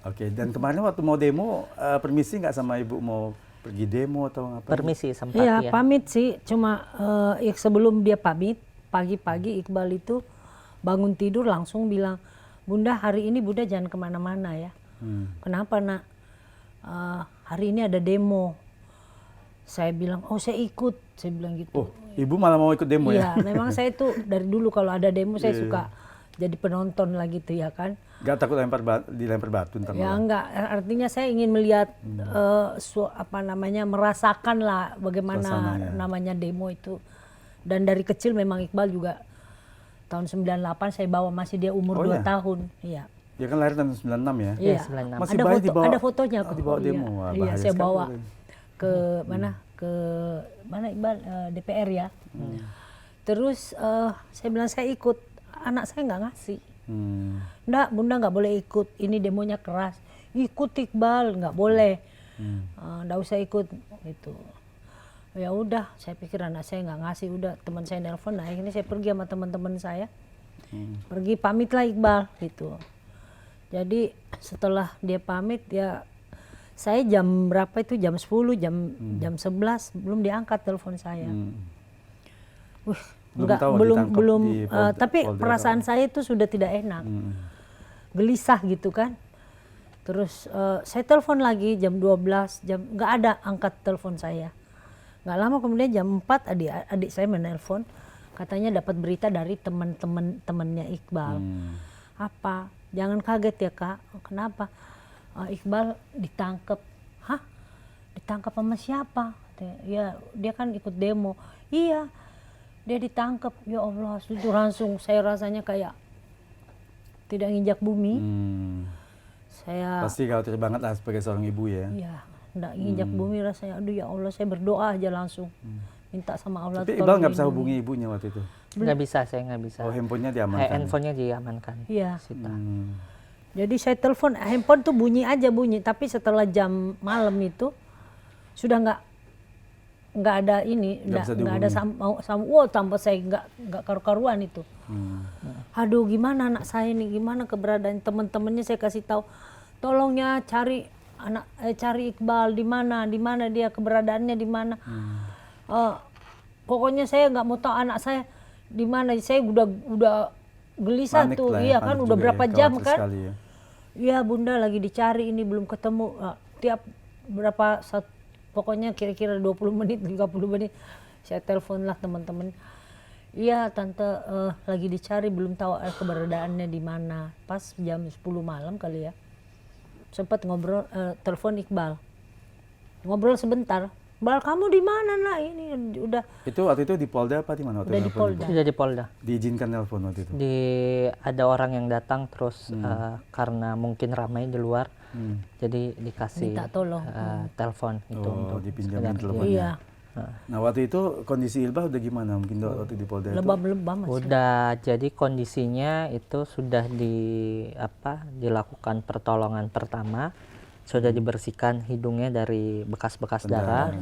Oke, dan kemarin waktu mau demo, permisi nggak sama ibu mau pergi demo atau apa? Permisi sempat Iya, ya. pamit sih. Cuma sebelum dia pamit, pagi-pagi Iqbal itu bangun tidur langsung bilang, Bunda hari ini Bunda jangan kemana-mana ya. Kenapa nak? Hari ini ada demo. Saya bilang, oh saya ikut. Saya bilang gitu. Oh, ibu malah mau ikut demo ya? Iya, memang saya tuh dari dulu kalau ada demo saya suka jadi penonton lah gitu ya kan. Gak takut dilempar batu ntar Ya malah? enggak, artinya saya ingin melihat merasakan lah bagaimana Suasananya. namanya demo itu. Dan dari kecil memang Iqbal juga tahun 98 saya bawa masih dia umur Oh, 2 iya? tahun. Iya. Dia kan lahir tahun 96 ya? Iya. 96. Masih Ada bayi foto, dibawa, ada fotonya kok. dibawa demo. Iya. Wah, Iya, bahaya saya sekali bawa itu. ke mana? Ke mana Iqbal? DPR ya. Terus saya bilang saya ikut. Anak saya nggak ngasih. Nggak, Bunda nggak boleh ikut. Ini demonya keras. Ikut Iqbal, nggak boleh. Nggak usah ikut gitu. Ya udah, saya pikir anak saya nggak ngasih. Udah, teman saya nelpon. Nah, akhirnya saya pergi sama teman-teman saya. Pergi pamitlah Iqbal gitu. Jadi setelah dia pamit ya saya jam berapa itu jam 10 jam 11 belum diangkat telepon saya. Wih, enggak tahu belum ditangkap belum di tapi Polda perasaan saya itu sudah tidak enak. Gelisah gitu kan. Terus saya telepon lagi jam 12 nggak ada angkat telepon saya. Nggak lama kemudian jam 4 adik saya menelpon katanya dapat berita dari temannya Iqbal. Apa? Jangan kaget ya Kak. Kenapa? Iqbal ditangkap. Hah? Ditangkap sama siapa? Katanya, ya dia kan ikut demo. Iya. Dia ditangkap. Ya Allah, itu langsung saya rasanya kayak tidak nginjak bumi. Saya Pasti khawatir banget lah sebagai seorang ibu ya. ya tidak nginjak bumi rasanya. Aduh ya Allah, saya berdoa aja langsung. Minta sama Allah. Tapi tolong Iqbal nggak bisa lindungi. hubungi ibunya waktu itu? Nggak bisa, saya nggak bisa. Oh, handphonenya diamankan? Handphonenya diamankan. Iya. Sita. Jadi saya telepon, handphone tuh bunyi aja bunyi. Tapi setelah jam malam itu sudah nggak ada ini, nggak ada tanpa saya nggak karu-karuan itu. Aduh gimana anak saya ini, gimana keberadaan teman-temannya saya kasih tahu, tolong ya cari cari Iqbal di mana dia keberadaannya di mana. Pokoknya saya nggak mau tahu anak saya di mana. Saya udah gelisah Panik tuh, lah ya, iya kan panik udah juga berapa ya, jam khawatir kan. sekali ya. Ya Bunda lagi dicari ini belum ketemu. Tiap berapa pokoknya kira-kira 20 menit 30 menit saya telepon lah teman-teman. Iya tante lagi dicari belum tahu keberadaannya di mana. Pas jam 10 malam kali ya. Sempat ngobrol telepon Iqbal. Ngobrol sebentar. Iqbal kamu di mana nak ini udah Itu waktu itu di Polda apa di mana? Udah di Polda. Sudah di Polda. Diizinkan telepon waktu itu? Ada orang yang datang terus karena mungkin ramai di luar, jadi dikasih Minta tolong. telepon itu untuk dipinjamin sekedar- teleponnya. iya Nah waktu itu kondisi Iqbal udah gimana? Mungkin waktu di Polda itu? lebam-lebam masih. Udah, jadi kondisinya itu sudah dilakukan pertolongan pertama, sudah dibersihkan hidungnya dari bekas-bekas darah,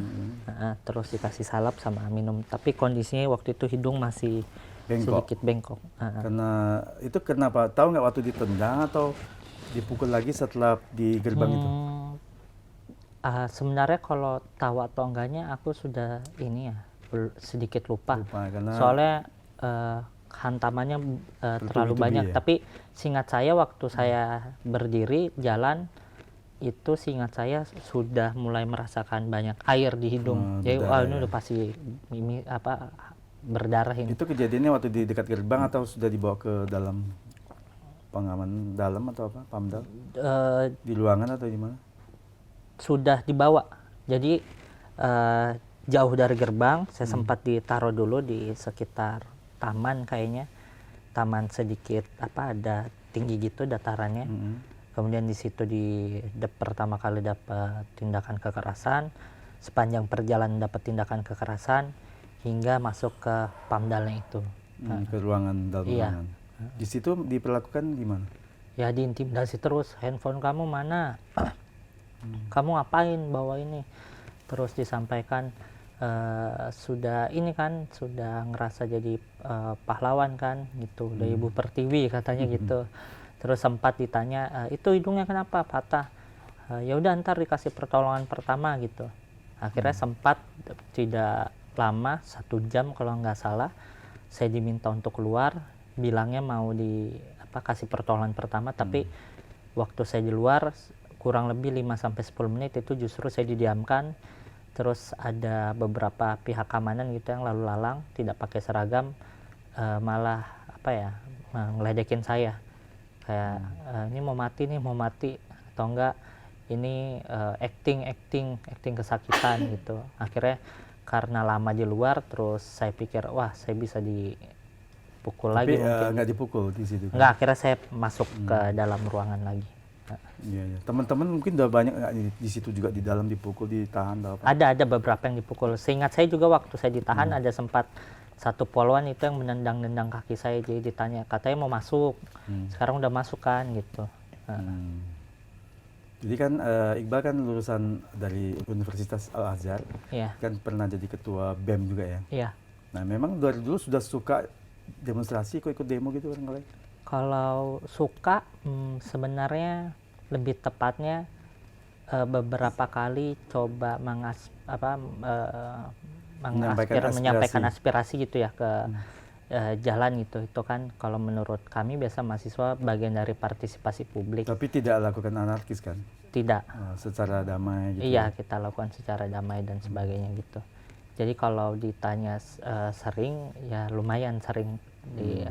terus dikasih salep sama minum. Tapi kondisinya waktu itu hidung masih Bengkok. sedikit bengkok. Karena itu kenapa? Tahu nggak waktu ditendang atau dipukul lagi setelah di gerbang itu? Sebenarnya kalau tahu atau enggaknya aku sudah sedikit lupa. Karena Soalnya hantamannya terlalu banyak. ya? Tapi seingat saya waktu saya berdiri jalan itu seingat saya sudah mulai merasakan banyak air di hidung. Jadi berdarah ini ya? udah pasti berdarah ini. itu kejadiannya waktu di dekat gerbang atau sudah dibawa ke dalam pengaman dalam atau apa? Pamdal? Di ruangan atau di mana? Sudah dibawa. Jadi jauh dari gerbang, saya sempat ditaruh dulu di sekitar taman kayaknya. Taman sedikit ada tinggi gitu datarannya. Kemudian di situ pertama kali dapat tindakan kekerasan, sepanjang perjalanan dapat tindakan kekerasan hingga masuk ke Pamdalnya itu. Ke ruangan dalam Iya. ruangan. Di situ diperlakukan gimana? Ya diintimidasi terus, handphone kamu mana? Kamu ngapain bawa ini? Terus disampaikan sudah ngerasa jadi pahlawan kan gitu, udah Ibu Pertiwi katanya gitu. Terus sempat ditanya, itu hidungnya kenapa patah? Ya udah ntar dikasih pertolongan pertama gitu. Akhirnya sempat tidak lama, 1 jam kalau nggak salah, saya diminta untuk keluar, bilangnya mau kasih pertolongan pertama, tapi waktu saya di luar kurang lebih 5-10 menit itu justru saya didiamkan. Terus ada beberapa pihak keamanan gitu yang lalu lalang tidak pakai seragam, malah ngeledekin saya kayak ini mau mati atau enggak ini acting kesakitan gitu. Akhirnya karena lama di luar, terus saya pikir wah saya bisa dipukul lagi mungkin. Tapi nggak dipukul di situ? Nggak, akhirnya saya masuk ke dalam ruangan lagi. Iya. Teman-teman mungkin udah banyak nggak di situ juga di dalam dipukul, ditahan atau apa? Ada beberapa yang dipukul. Seingat saya juga waktu saya ditahan ada sempat satu poluan itu yang menendang-nendang kaki saya, jadi ditanya katanya mau masuk, sekarang udah masuk kan gitu. Jadi kan Iqbal kan lulusan dari Universitas Al Azhar, kan pernah jadi ketua BEM juga ya. Iya. Nah memang dari dulu sudah suka demonstrasi, ikut demo gitu kan kalau? Kalau suka sebenarnya lebih tepatnya beberapa kali coba menyampaikan aspirasi gitu ya ke jalan gitu. Itu kan kalau menurut kami biasa mahasiswa bagian dari partisipasi publik. Tapi tidak lakukan anarkis kan? Tidak. Secara damai gitu? Iya, kita lakukan secara damai dan sebagainya gitu. Jadi kalau ditanya sering, ya lumayan sering di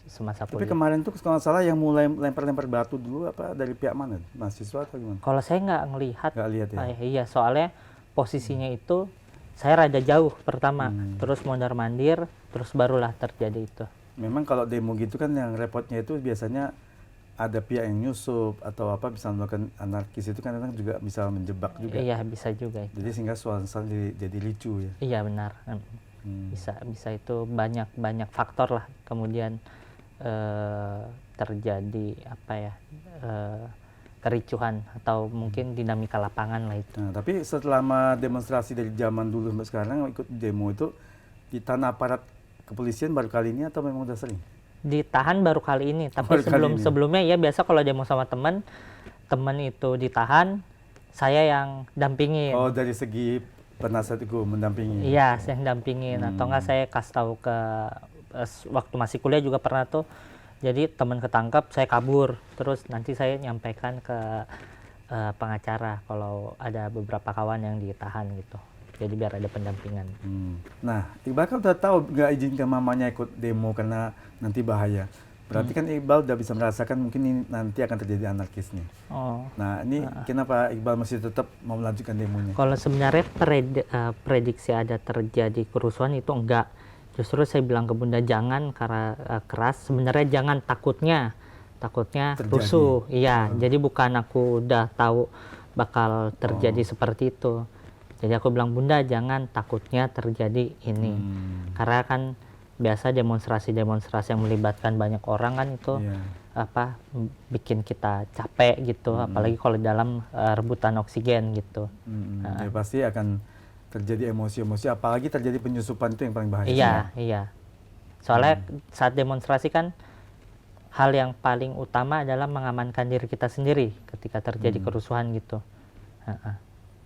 semasa kuliah. Tapi kemarin tuh kalau nggak salah yang mulai lempar-lempar batu dulu dari pihak mana? Mahasiswa atau gimana? Kalau saya nggak ngelihat. Nggak lihat ya? Iya, soalnya posisinya itu saya rada jauh pertama, terus mondar-mandir, terus barulah terjadi itu. Memang kalau demo gitu kan yang repotnya itu biasanya ada pihak yang nyusup atau apa bisa melakukan anarkis, itu kan kadang juga bisa menjebak juga. Iya, bisa juga itu. Jadi sehingga suasana jadi ricu ya. Iya, benar. Bisa itu banyak faktor lah kemudian terjadi kericuhan atau mungkin dinamika lapangan lah itu. Nah, tapi selama demonstrasi dari zaman dulu sampai sekarang ikut demo itu ditahan aparat kepolisian baru kali ini atau memang udah sering? Ditahan baru kali ini, tapi sebelumnya ya biasa kalau demo sama teman itu ditahan, saya yang dampingin. Oh, dari segi penasihat itu mendampingi? Iya, saya yang dampingin. Atau enggak saya kasih tahu ke waktu masih kuliah juga pernah tuh. Jadi teman ketangkep, saya kabur. Terus nanti saya nyampaikan ke pengacara kalau ada beberapa kawan yang ditahan gitu. Jadi biar ada pendampingan. Nah, Iqbal kan udah tahu nggak izinkan mamanya ikut demo karena nanti bahaya. Berarti kan Iqbal udah bisa merasakan mungkin ini nanti akan terjadi anarkis nih. Nah, ini kenapa Iqbal masih tetap mau melanjutkan demonya? Kalau sebenarnya prediksi ada terjadi kerusuhan itu enggak. Justru saya bilang ke Bunda jangan karena keras. Sebenarnya jangan, takutnya rusuh. Iya, jadi bukan aku udah tahu bakal terjadi seperti itu. Jadi aku bilang Bunda jangan, takutnya terjadi ini. Karena kan biasa demonstrasi yang melibatkan banyak orang kan itu bikin kita capek gitu, apalagi kalau dalam rebutan oksigen gitu. Ya pasti akan terjadi emosi-emosi, apalagi terjadi penyusupan itu yang paling bahaya. Iya. Soalnya saat demonstrasi kan hal yang paling utama adalah mengamankan diri kita sendiri ketika terjadi kerusuhan gitu.